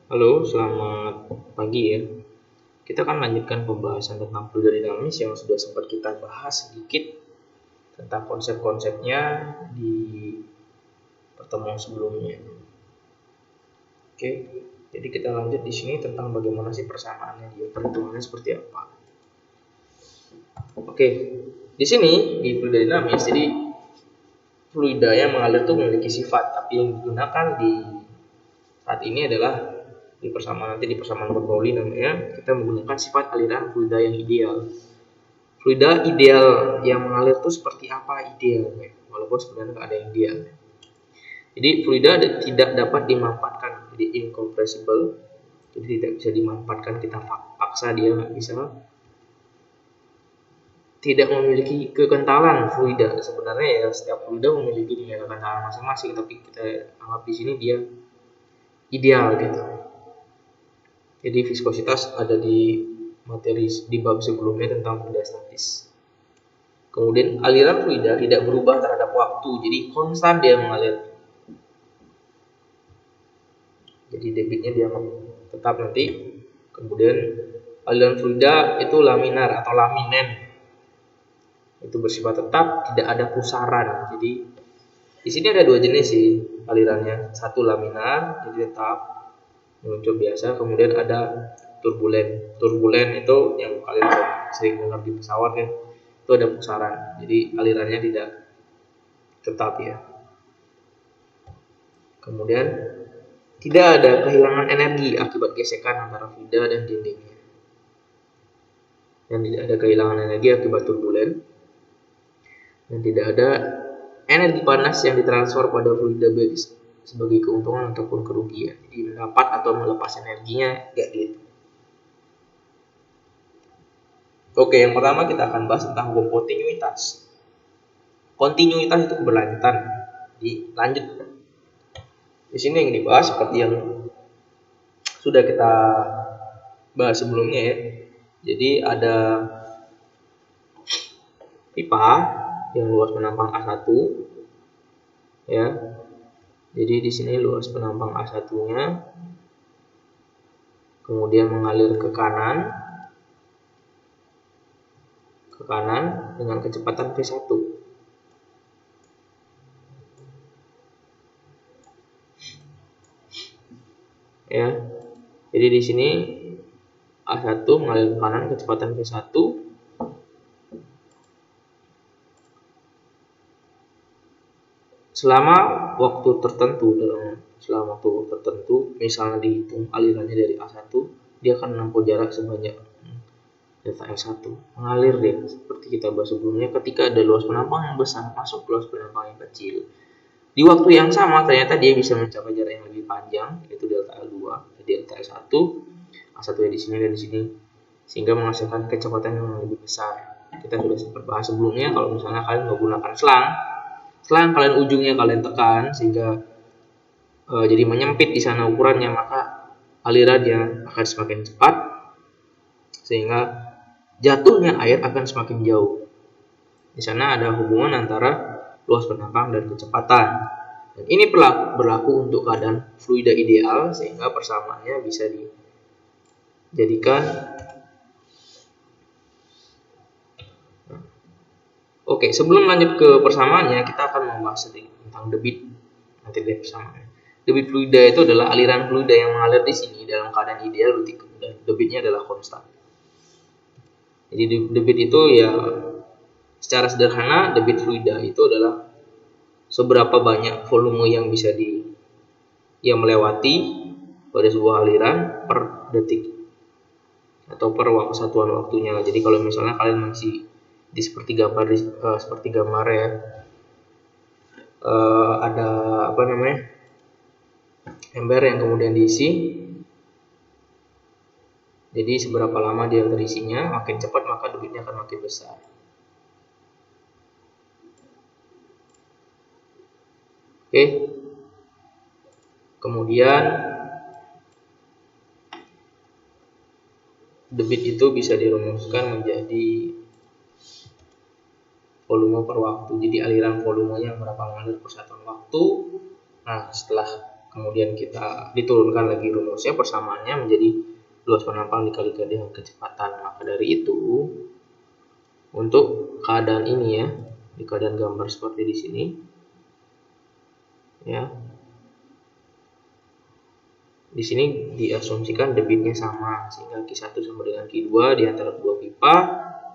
Halo, selamat pagi ya. Kita akan lanjutkan pembahasan tentang fluida dinamis yang sudah sempat kita bahas sedikit tentang konsep-konsepnya di pertemuan sebelumnya. Oke, jadi kita lanjut di sini tentang bagaimana sih persamaannya, dia perhitungannya seperti apa. Oke, di sini di fluida dinamis, jadi fluida yang mengalir itu memiliki sifat, tapi yang digunakan di saat ini adalah di persamaan Bernoulli namanya, kita menggunakan sifat aliran fluida yang ideal. Fluida ideal yang mengalir itu seperti apa ideal? Walaupun sebenarnya nggak ada yang ideal. Jadi fluida tidak dapat dimanfaatkan, jadi incompressible, jadi tidak bisa dimanfaatkan, kita paksa dia nggak bisa. Tidak memiliki kekentalan fluida, sebenarnya ya setiap fluida memiliki nilai kekentalan masing-masing, tapi kita anggap di sini dia ideal gitu. Jadi viskositas ada di materi di bab sebelumnya tentang fluida statis. Kemudian aliran fluida tidak berubah terhadap waktu, jadi konstan dia mengalir. Jadi debitnya dia tetap nanti. Kemudian aliran fluida itu laminar atau laminen, itu bersifat tetap, tidak ada pusaran. Jadi di sini ada dua jenis sih alirannya. Satu laminar, jadi tetap meluncur biasa. Kemudian ada turbulen. Turbulen itu yang kalian sering dengar di pesawat kan, itu ada pusaran. Jadi alirannya tidak tetap ya. Kemudian tidak ada kehilangan energi akibat gesekan antara fluida dan dindingnya. Dan tidak ada kehilangan energi akibat turbulen. Dan tidak ada energi panas yang ditransfer pada fluida sebagai keuntungan ataupun kerugian. Jadi mendapat atau melepas energinya tidak dihitung. Oke, yang pertama kita akan bahas tentang hukum kontinuitas. Kontinuitas itu keberlanjutan. Dilanjut. Di sini yang dibahas seperti yang sudah kita bahas sebelumnya ya. Jadi ada pipa yang luas penampang A1 ya. Jadi di sini luas penampang A1-nya kemudian mengalir ke kanan dengan kecepatan V1. Ya. Jadi di sini A1 mengalir ke kanan kecepatan V1 selama waktu tertentu. Selama waktu tertentu, misalnya dihitung alirannya dari A1, dia akan menempuh jarak sebanyak delta L1. Mengalir deh, seperti kita bahas sebelumnya, ketika ada luas penampang yang besar masuk ke luas penampang yang kecil. Di waktu yang sama ternyata dia bisa mencapai jarak yang lebih panjang, yaitu delta L2, delta L1, A1 ya di sini dan di sini, sehingga menghasilkan kecepatan yang lebih besar. Kita sudah sempat bahas sebelumnya, kalau misalnya kalian menggunakan selang kalian ujungnya kalian tekan sehingga jadi menyempit di sana ukurannya, maka alirannya akan semakin cepat sehingga jatuhnya air akan semakin jauh. Di sana ada hubungan antara luas penampang dan kecepatan. Dan ini berlaku untuk keadaan fluida ideal, sehingga persamaannya bisa dijadikan. Oke, sebelum lanjut ke persamaannya, kita akan membahas sedikit tentang debit nanti dari persamaannya. Debit fluida itu adalah aliran fluida yang mengalir di sini dalam keadaan ideal, dan debitnya adalah konstan. Jadi debit itu ya secara sederhana, debit fluida itu adalah seberapa banyak volume yang bisa melewati pada sebuah aliran per detik atau per satuan waktunya. Jadi kalau misalnya kalian masih di seperti gambar ya, ada ember yang kemudian diisi. Jadi seberapa lama dia terisinya, makin cepat maka debitnya akan makin besar. Oke. Kemudian debit itu bisa dirumuskan menjadi volume per waktu. Jadi aliran volumenya berapa mengalir per satuan waktu. Nah, setelah kemudian kita diturunkan lagi rumusnya, persamaannya menjadi luas penampang dikalikan dengan kecepatan. Maka dari itu, untuk keadaan ini ya, di keadaan gambar seperti di sini, ya, di sini diasumsikan debitnya sama, sehingga Q1 sama dengan Q2 di antara dua pipa,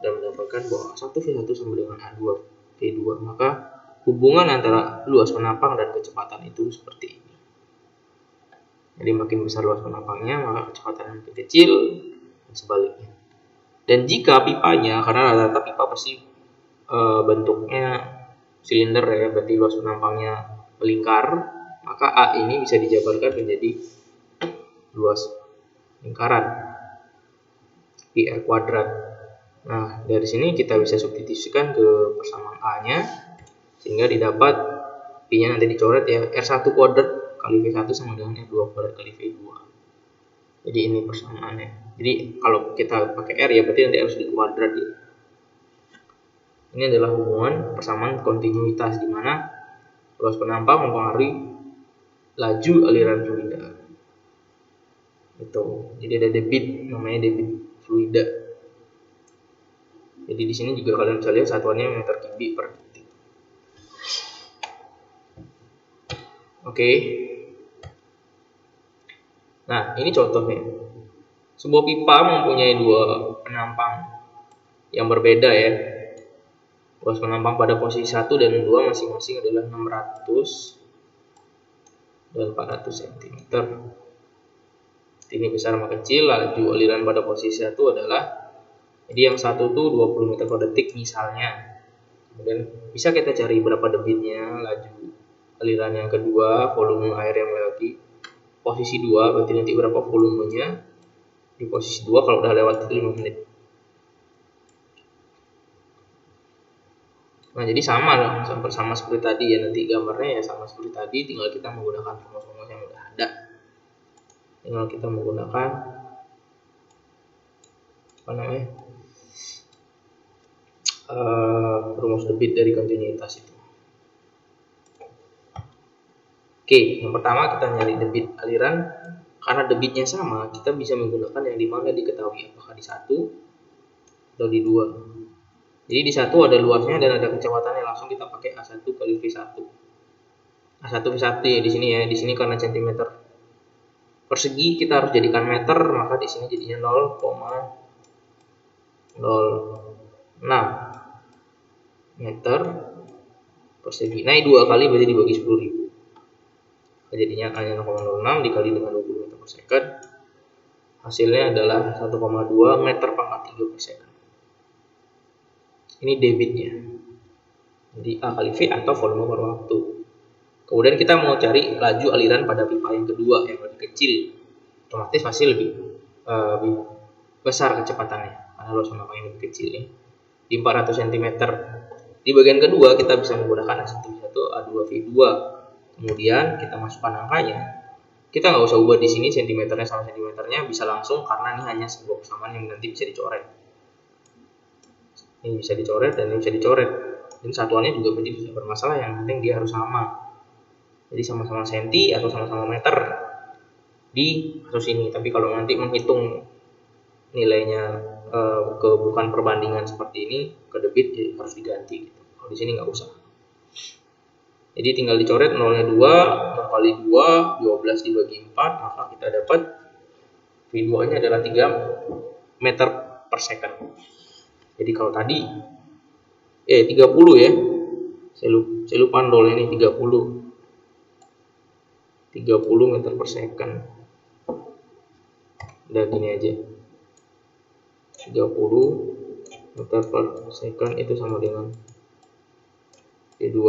dan mendapatkan bahwa A1V1 sama dengan A2V2. Maka hubungan antara luas penampang dan kecepatan itu seperti ini. Jadi makin besar luas penampangnya, maka kecepatan makin kecil, dan sebaliknya. Dan jika pipanya, karena rata-rata pipa pasti bentuknya silinder ya, berarti luas penampangnya melingkar, maka A ini bisa dijabarkan menjadi luas lingkaran PR kuadrat. Nah, dari sini kita bisa substitusikan ke persamaan A-nya, sehingga didapat P-nya nanti dicoret ya, R1 kuadrat kali V1 sama dengan R2 kuadrat kali V2. Jadi ini persamaannya. Jadi kalau kita pakai R ya berarti nanti harus dikuadrat ya. Ini adalah hubungan persamaan kontinuitas di mana luas penampang mempengaruhi laju aliran fluida. Itu. Jadi ada debit, namanya debit fluida. Jadi di sini juga kalian bisa lihat satuannya meter kubik per detik. Oke. Nah, ini contohnya. Sebuah pipa mempunyai dua penampang yang berbeda ya. Luas penampang pada posisi 1 dan 2 masing-masing adalah 600 dan 400 cm. Ini besar sama kecil, laju aliran pada posisi 1 adalah, jadi yang satu tuh 20 meter per detik misalnya. Kemudian bisa kita cari berapa debitnya, laju aliran yang kedua, volume air yang melewati posisi 2, berarti nanti berapa volumenya di posisi 2 kalau udah lewat 5 menit. Nah, jadi sama seperti tadi ya, nanti gambarnya ya sama seperti tadi, tinggal kita menggunakan rumus-rumus yang udah ada. Tinggal kita menggunakan rumus debit dari kontinuitas itu. Oke, yang pertama kita nyari debit aliran. Karena debitnya sama, kita bisa menggunakan yang dimana diketahui apakah di 1 atau di 2. Jadi di 1 ada luasnya dan ada kecepatannya, langsung kita pakai A1 kali V1. A1 V1 ya di sini ya. Di sini karena centimeter persegi kita harus jadikan meter, maka di sini jadinya 0,06 meter persegi. Nah, 2 kali berarti dibagi 10.000. Jadinya hanya 0,06 dikali dengan 20 meter per second. Hasilnya adalah 1,2 meter pangkat 3 per second. Ini debitnya. Jadi A kali V atau volume per waktu. Kemudian kita mau cari laju aliran pada pipa yang kedua yang lebih kecil. Otomatis masih lebih besar kecepatannya karena luas penampang yang lebih kecil ya. Di 400 cm. Di bagian kedua kita bisa menggunakan A1V1 A2V2. Kemudian kita masukkan angkanya. Kita nggak usah ubah di sini sentimeternya sama sentimeternya, bisa langsung karena ini hanya sebuah persamaan yang nanti bisa dicoret. Ini bisa dicoret dan ini bisa dicoret. Dan satuannya juga berarti tidak bermasalah, yang penting dia harus sama. Jadi sama-sama senti atau sama-sama meter di kasus ini. Tapi kalau nanti menghitung nilainya bukan perbandingan seperti ini ke debit, jadi harus diganti. Gitu. Kalau di sini nggak usah. Jadi tinggal dicoret 0-nya 2, 0 kali 2, 12 dibagi 4, maka kita dapat V2-nya adalah 3 meter per second. Jadi kalau tadi 30 ya, saya lupa nolnya ini 30 meter per second. Udah gini aja, 30 meter per second itu sama dengan V2.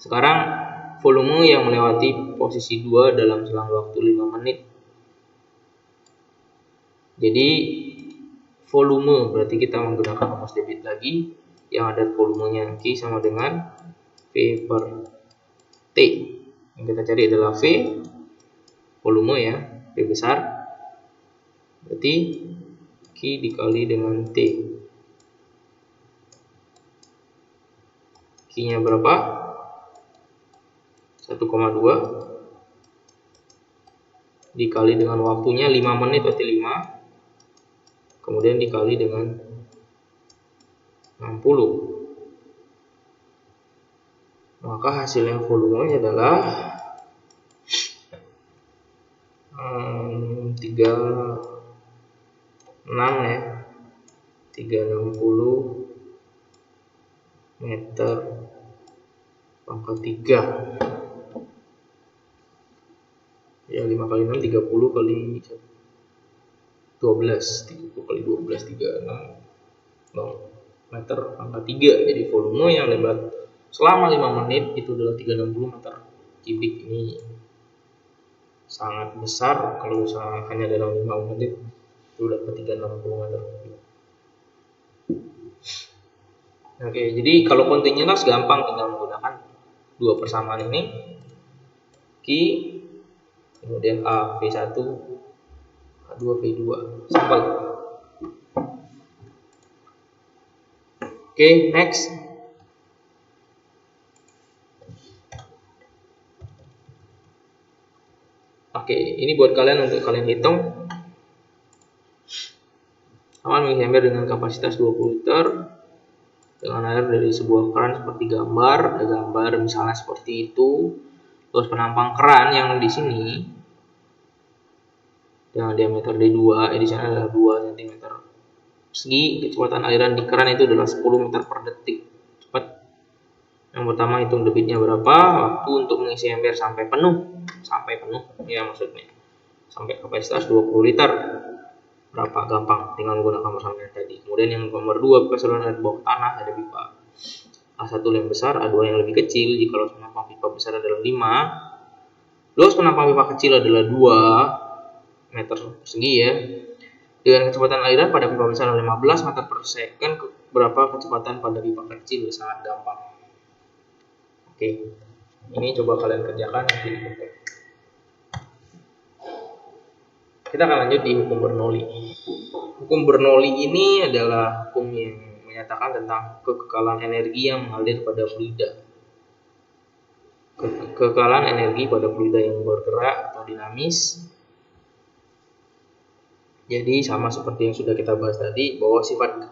Sekarang volume yang melewati posisi 2 dalam selang waktu 5 menit. Jadi volume berarti kita menggunakan rumus debit lagi, yang ada volumenya Q sama dengan V per T. Yang kita cari adalah V, volume ya, V besar, berarti Q dikali dengan T. Q-nya berapa? 1,2 dikali dengan waktunya 5 menit berarti 5, kemudian dikali dengan 60, maka hasilnya volumenya adalah 36 ya, 360 meter pangkat 3 ya, 5 kali 6 30 kali 12, 30 kali 12 36 meter pangkat 3. Jadi volume yang lebat selama 5 menit itu adalah 360 meter kubik. Ini sangat besar. Kalau usaha hanya dalam 5 menit itu dapat 360 meter kubik. Oke, jadi kalau kontinuitas gampang, tinggal menggunakan dua persamaan ini, Q kemudian A V1 A2 V2, simpel. Oke, next. Oke, ini buat kalian untuk kalian hitung. Aman mengisi ember dengan kapasitas 20 liter dengan air dari sebuah keran seperti gambar, ada gambar misalnya seperti itu. Terus penampang keran yang di sini dengan diameter D2, di sana adalah 2 cm persegi. Kecepatan aliran di keran itu adalah 10 meter per detik. Cepat. Yang pertama hitung debitnya berapa, waktu untuk mengisi ember sampai penuh ya, maksudnya sampai kapasitas 20 liter berapa, gampang, tinggal menggunakan persamaan tadi. Kemudian yang nomor 2, pipa saluran air bawah tanah, ada pipa A1 yang besar, A2 yang lebih kecil. Jika luas penampang pipa besar adalah 5, luas penampang pipa kecil adalah 2 meter persegi ya. Dengan kecepatan aliran pada pipa besar 15 meter per second, berapa kecepatan pada pipa kecil? Sangat gampang. Oke, ini coba kalian kerjakan nanti. Kita akan lanjut di hukum Bernoulli. Hukum Bernoulli ini adalah hukum yang menyatakan tentang kekekalan energi yang mengalir pada fluida. Kekekalan energi pada fluida yang bergerak atau dinamis. Jadi sama seperti yang sudah kita bahas tadi, bahwa sifat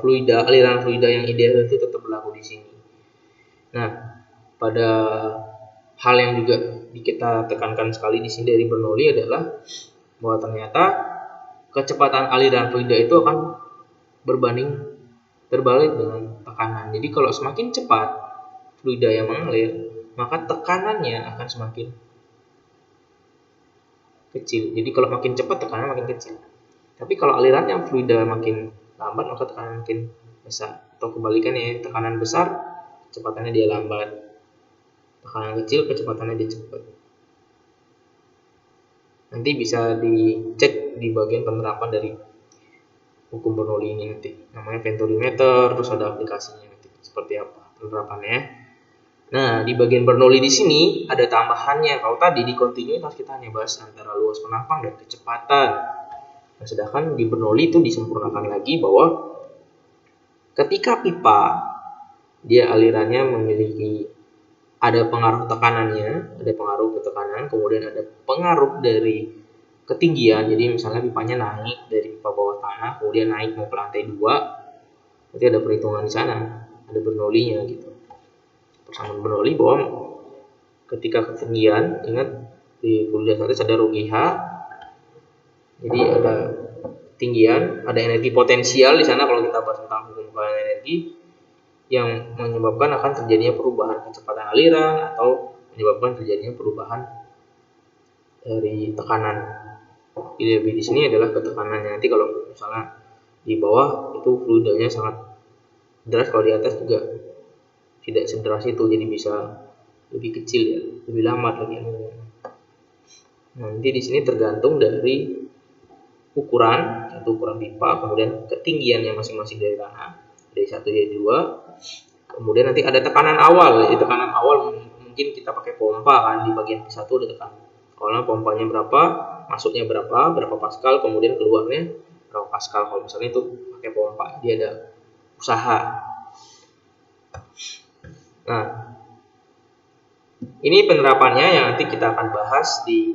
fluida, aliran fluida yang ideal itu tetap berlaku di sini. Nah, pada hal yang juga kita tekankan sekali di sini dari Bernoulli adalah bahwa ternyata kecepatan aliran fluida itu akan berbanding terbalik dengan tekanan. Jadi kalau semakin cepat fluida yang mengalir, maka tekanannya akan semakin kecil. Jadi kalau makin cepat tekanan makin kecil. Tapi kalau alirannya fluida makin lambat, maka tekanan makin besar. Atau kebalikannya, tekanan besar kecepatannya dia lambat, tekanan kecil kecepatannya dia cepat. Nanti bisa dicek di bagian penerapan dari hukum Bernoulli ini nanti. Namanya venturimeter, terus ada aplikasinya nanti seperti apa penerapannya. Nah, di bagian Bernoulli di sini ada tambahannya. Kalau tadi di kontinuitas kita hanya bahas antara luas penampang dan kecepatan. Nah, sedangkan di Bernoulli itu disempurnakan lagi bahwa ketika pipa dia alirannya memiliki ada pengaruh tekanannya, ada pengaruh ke tekanan, kemudian ada pengaruh dari ketinggian. Jadi misalnya pipanya naik dari pipa bawah tanah, kemudian naik mau ke lantai 2, berarti ada perhitungan di sana, ada Bernoulli-nya gitu. Persamaan Bernoulli bahwa ketika ketinggian, ingat di kuliah atas ada rugi H, jadi ada ketinggian, ada energi potensial di sana. Kalau kita bahas tentang hukum kekayaan energi, yang menyebabkan akan terjadinya perubahan kecepatan aliran atau menyebabkan terjadinya perubahan dari tekanan. Jadi lebih di sini adalah ketekanannya. Nanti kalau misalnya di bawah itu fluidanya sangat deras, kalau di atas juga tidak sederas itu, jadi bisa lebih kecil ya, lebih lambat lagi. Nanti di sini tergantung dari ukuran, satu ukuran pipa, kemudian ketinggiannya masing-masing dari tanah, dari 1 dari 2. Kemudian nanti ada tekanan awal. Di tekanan awal mungkin kita pakai pompa kan, di bagian P1 ada tekanan. Kalau pompanya berapa, masuknya berapa pascal, kemudian keluarnya berapa pascal. Kalau misalnya itu pakai pompa, dia ada usaha. Nah, Ini penerapannya yang nanti kita akan bahas di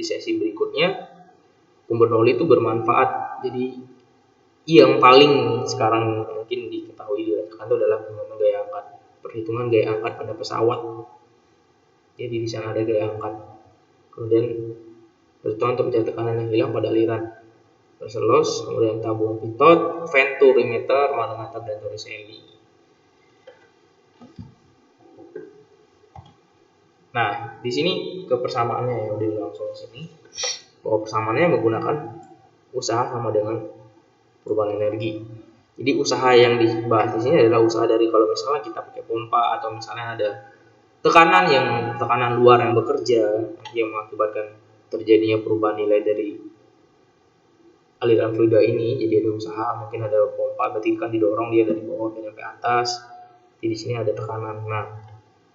sesi berikutnya. Hukum Bernoulli itu bermanfaat. Jadi yang paling sekarang mungkin diketahui dirasakan itu adalah perhitungan gaya angkat. Perhitungan gaya angkat pada pesawat. Jadi di sana ada gaya angkat. Kemudian perhitungan untuk mencari tekanan yang hilang pada aliran. Pressure loss, kemudian tabung pitot, venturimeter, manometer, dan Torricelli. Nah, di sini ke persamaannya ya udah langsung di sini. Bahwa persamaannya menggunakan usaha sama dengan perubahan energi. Jadi usaha yang dibahas di sini adalah usaha dari kalau misalnya kita pakai pompa atau misalnya ada tekanan luar yang bekerja yang mengakibatkan terjadinya perubahan nilai dari aliran fluida ini. Jadi ada usaha, mungkin ada pompa, berarti kan didorong dia dari bawah sampai atas. Jadi di sini ada tekanan. Nah,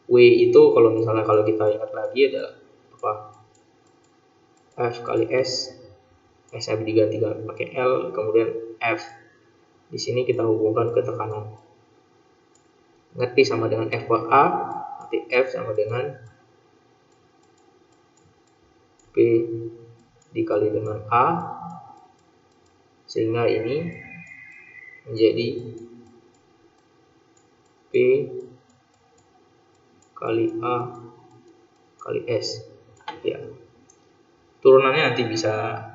W itu kalau kita ingat lagi adalah apa? F kali S, S-nya diganti pakai L, kemudian F. Di sini kita hubungkan ke tekanan. Ngerti sama dengan F per A, nanti F sama dengan P dikali dengan A, sehingga ini menjadi P kali A kali S. Ya. Turunannya nanti bisa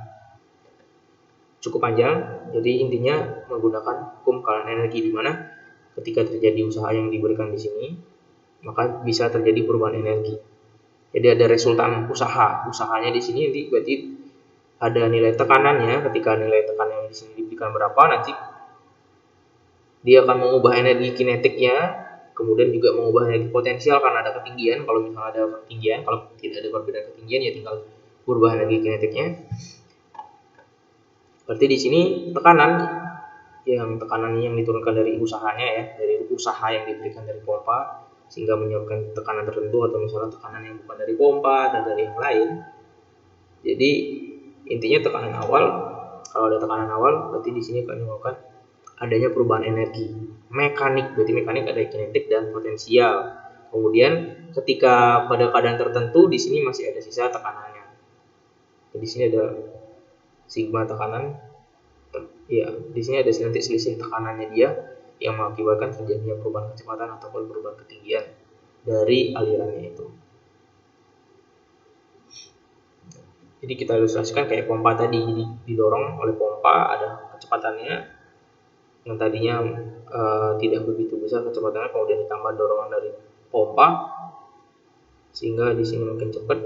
cukup panjang. Jadi intinya menggunakan hukum kalahan energi, di mana ketika terjadi usaha yang diberikan di sini, maka bisa terjadi perubahan energi. Jadi ada resultan usahanya di sini, nanti berarti ada nilai tekanannya. Ketika nilai tekanan di sini diberikan berapa, nanti dia akan mengubah energi kinetiknya, kemudian juga mengubah energi potensial karena ada ketinggian. Kalau misalnya ada ketinggian, kalau tidak ada perbedaan ketinggian ya tinggal berubah energi kinetiknya. Berarti di sini tekanan yang diturunkan dari usahanya ya, dari usaha yang diberikan dari pompa sehingga menyebabkan tekanan tertentu, atau misalnya tekanan yang bukan dari pompa dan dari yang lain. Jadi intinya tekanan awal, kalau ada tekanan awal berarti di sini akan menyebabkan adanya perubahan energi mekanik. Berarti mekanik ada kinetik dan potensial. Kemudian ketika pada keadaan tertentu di sini masih ada sisa tekanannya. Jadi di sini ada sigma tekanan. Ya, di sini ada nanti selisih tekanannya dia yang mengakibatkan terjadinya perubahan kecepatan ataupun perubahan ketinggian dari alirannya itu. Jadi kita ilustrasikan kayak pompa tadi, jadi didorong oleh pompa, ada kecepatannya yang tadinya tidak begitu besar kecepatannya, kemudian ditambah dorongan dari pompa sehingga di sini makin cepat.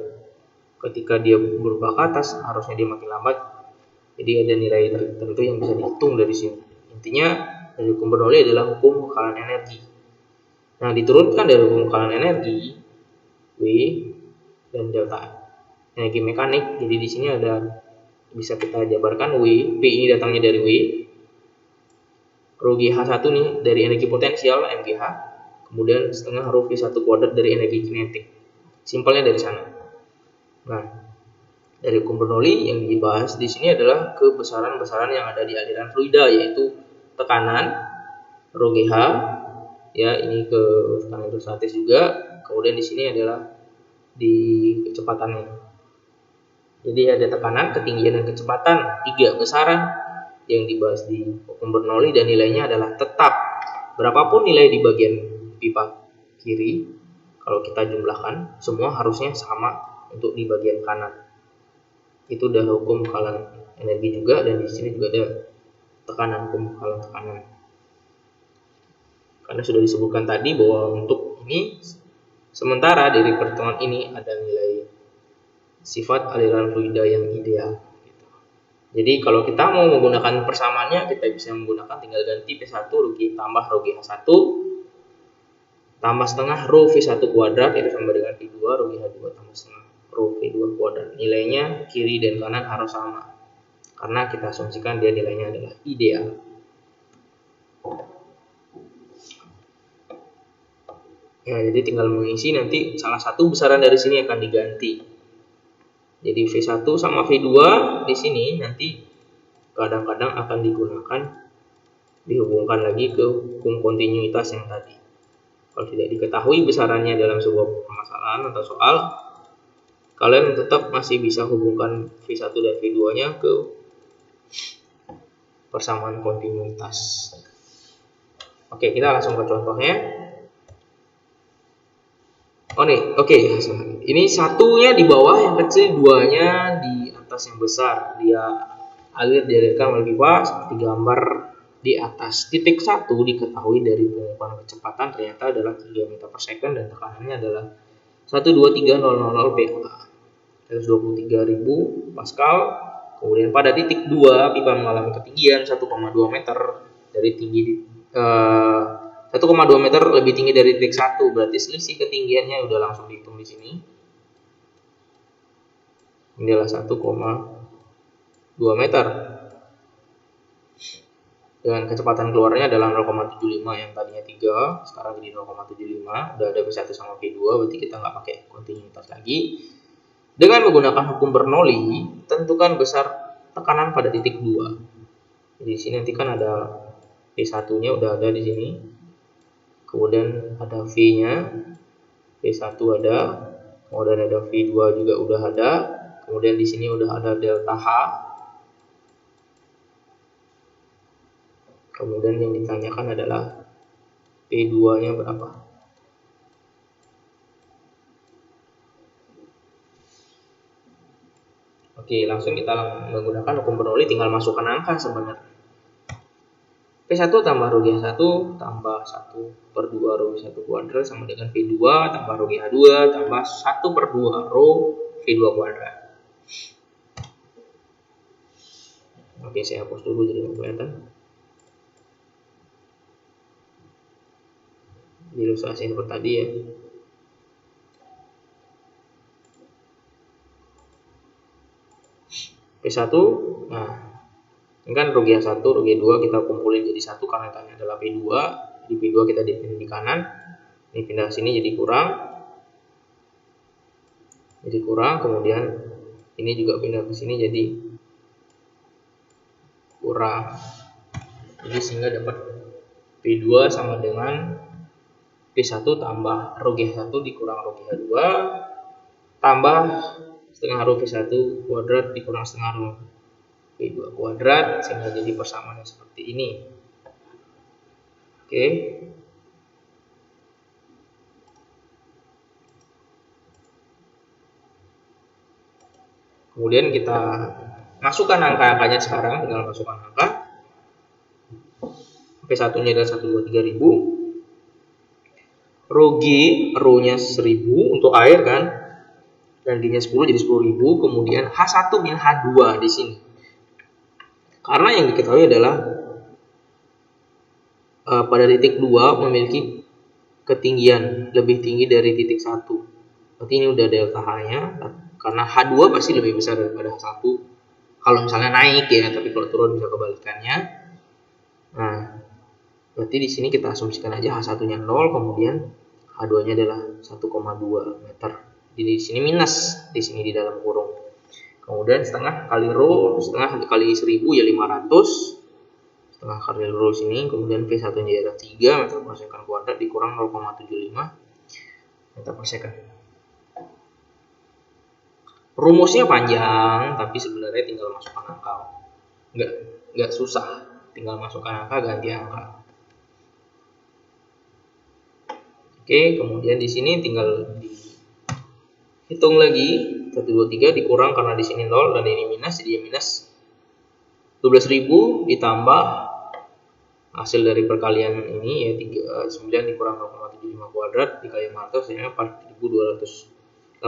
Ketika dia berubah ke atas, harusnya dia makin lambat. Jadi ada nilai tertentu yang bisa dihitung dari sini. Intinya dari hukum Bernoulli adalah hukum kekalahan energi. Nah, diturunkan dari hukum kekalahan energi W dan delta energi mekanik. Jadi di sini ada bisa kita jabarkan W, P ini datangnya dari W, rho GH1 nih dari energi potensial MGH, kemudian setengah rho V1 kuadrat dari energi kinetik. Simpelnya dari sana. Nah, dari hukum Bernoulli yang dibahas di sini adalah kebesaran-besaran yang ada di aliran fluida, yaitu tekanan rho GH, ya ini ke tekanan hidrostatis juga. Kemudian di sini adalah di kecepatannya. Jadi ada tekanan, ketinggian, dan kecepatan, 3 besaran yang dibahas di hukum Bernoulli, dan nilainya adalah tetap. Berapapun nilai di bagian pipa kiri, kalau kita jumlahkan semua harusnya sama untuk di bagian kanan. Itu udah hukum kekalahan energi juga, dan di sini juga ada tekanan, hukum kekalahan tekanan. Karena sudah disebutkan tadi bahwa untuk ini sementara dari perhitungan ini ada nilai sifat aliran fluida yang ideal. Jadi kalau kita mau menggunakan persamaannya, kita bisa menggunakan tinggal ganti P1 rho G tambah rho GH1 tambah setengah rho V1 kuadrat, itu sama dengan P2 rho GH2 tambah setengah rho V2 kuadrat. Nilainya kiri dan kanan harus sama karena kita asumsikan dia nilainya adalah ideal. Ya, jadi tinggal mengisi, nanti salah satu besaran dari sini akan diganti. Jadi V1 sama V2 di sini nanti kadang-kadang akan dihubungkan lagi ke hukum kontinuitas yang tadi. Kalau tidak diketahui besarannya dalam sebuah permasalahan atau soal, kalian tetap masih bisa hubungkan V1 dan V2-nya ke persamaan kontinuitas. Oke, kita langsung ke contohnya. Oke. Ini satunya di bawah yang kecil, duanya di atas yang besar. Dia dialirkan oleh pipa seperti gambar di atas. Titik 1 diketahui dari pengukuran kecepatan ternyata adalah 3 meter per second dan tekanannya adalah 123.000 PA. 123.000 Pascal. Kemudian pada titik 2 pipa mengalami ketinggian 1,2 meter dari tinggi 1,2 meter lebih tinggi dari titik 1, berarti selisih ketinggiannya udah langsung dihitung di sini. Ini adalah 1,2 meter. Dengan kecepatan keluarnya adalah 0,75, yang tadinya 3, sekarang jadi 0,75. Udah ada V1 sama V2, berarti kita nggak pakai kontinuitas lagi. Dengan menggunakan hukum Bernoulli, tentukan besar tekanan pada titik 2. Jadi di sini nanti kan ada V1-nya udah ada di sini. Kemudian ada V-nya, V1 ada, kemudian ada V2 juga udah ada, kemudian di sini udah ada delta H. Kemudian yang ditanyakan adalah P2-nya berapa. Oke, langsung kita menggunakan hukum Bernoulli, tinggal masukkan angka sebenarnya. P1 tambah rho G1 tambah 1/2 rho G1 kuadrat sama dengan V2 tambah rho GH2 tambah 1/2 rho V2 kuadrat. Oke, saya hapus dulu jadi nggak kelihatan. Ilustrasi seperti tadi ya. P1, nah ini kan rho G1, rho G2 kita kumpulin jadi satu karena tanya adalah P2. Di P2 kita pindah di kanan, ini pindah sini jadi kurang, kemudian ini juga pindah ke sini jadi kurang. Jadi sehingga dapat P2 sama dengan P1 tambah rho G1 dikurang rho GH2 tambah setengah rho P1 kuadrat dikurang setengah rho P2 kuadrat, sehingga jadi persamaannya seperti ini. Oke. Kemudian kita masukkan angka-angkanya sekarang, tinggal masukkan angka. P1-nya adalah 123.000. Rho-nya 1000 untuk air kan. Dan G-nya 10 jadi 10.000, kemudian H1 min H2 di sini. Karena yang diketahui adalah pada titik 2 memiliki ketinggian lebih tinggi dari titik 1. Berarti ini udah delta H-nya, karena H2 pasti lebih besar daripada H1. Kalau misalnya naik ya, tapi kalau turun bisa kebalikannya. Nah, berarti di sini kita asumsikan aja H1-nya 0, kemudian H2-nya adalah 1,2 meter. Jadi di sini minus, di sini di dalam kurung. Kemudian setengah kali rho, setengah kali 1000 ya 500. Setengah kali rho sini, kemudian V1-nya adalah 3 meter per second kuadrat dikurang 0,75 meter per second. Rumusnya panjang, tapi sebenarnya tinggal masukkan angka. Nggak susah, tinggal masukkan angka, ganti angka. Oke, kemudian di sini tinggal dihitung lagi 1, 2, 3 dikurang karena di sini 0 dan ini minus, jadi minus 12.000 ditambah hasil dari perkalian ini ya 9 dikurang 0,75 kuadrat dikali 500 ya 4.218,75.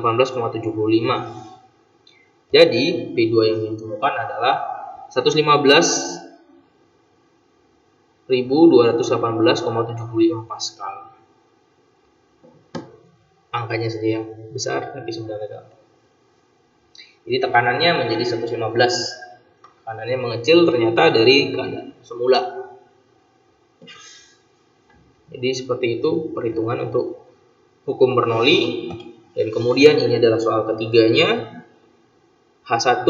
Jadi P2 yang ditemukan adalah 115.218,75 Pascal. Angkanya saja yang besar tapi sebenarnya gampang. Jadi tekanannya menjadi 115. Tekanannya mengecil ternyata dari keadaan semula. Jadi seperti itu perhitungan untuk hukum Bernoulli. Dan kemudian ini adalah soal ketiganya. H1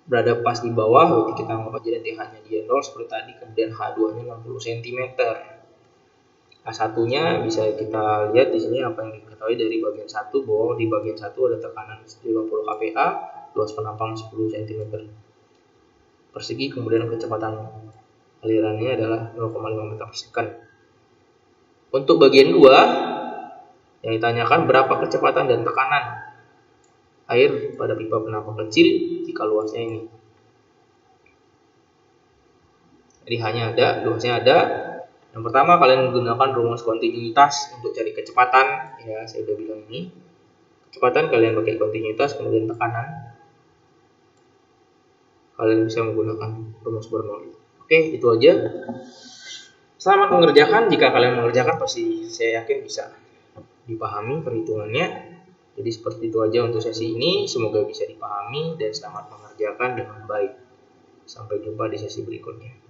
berada pas di bawah, berarti kita anggap aja nanti hanya dia 0 seperti tadi. Kemudian H2 nya 60 cm. A1-nya bisa kita lihat di sini apa yang diketahui dari bagian 1, bahwa di bagian 1 ada tekanan 50 kPa, luas penampang 10 cm persegi, kemudian kecepatan alirannya adalah 0,5 meter per second. Untuk bagian 2 yang ditanyakan berapa kecepatan dan tekanan air pada pipa penampang kecil jika luasnya ini. Jadi luasnya ada. Yang pertama, kalian menggunakan rumus kontinuitas untuk cari kecepatan. Ya, saya udah bilang ini. Kecepatan kalian pakai kontinuitas, kemudian tekanan kalian bisa menggunakan rumus Bernoulli. Oke, itu aja. Selamat mengerjakan. Jika kalian mengerjakan, pasti saya yakin bisa dipahami perhitungannya. Jadi seperti itu aja untuk sesi ini. Semoga bisa dipahami dan selamat mengerjakan dengan baik. Sampai jumpa di sesi berikutnya.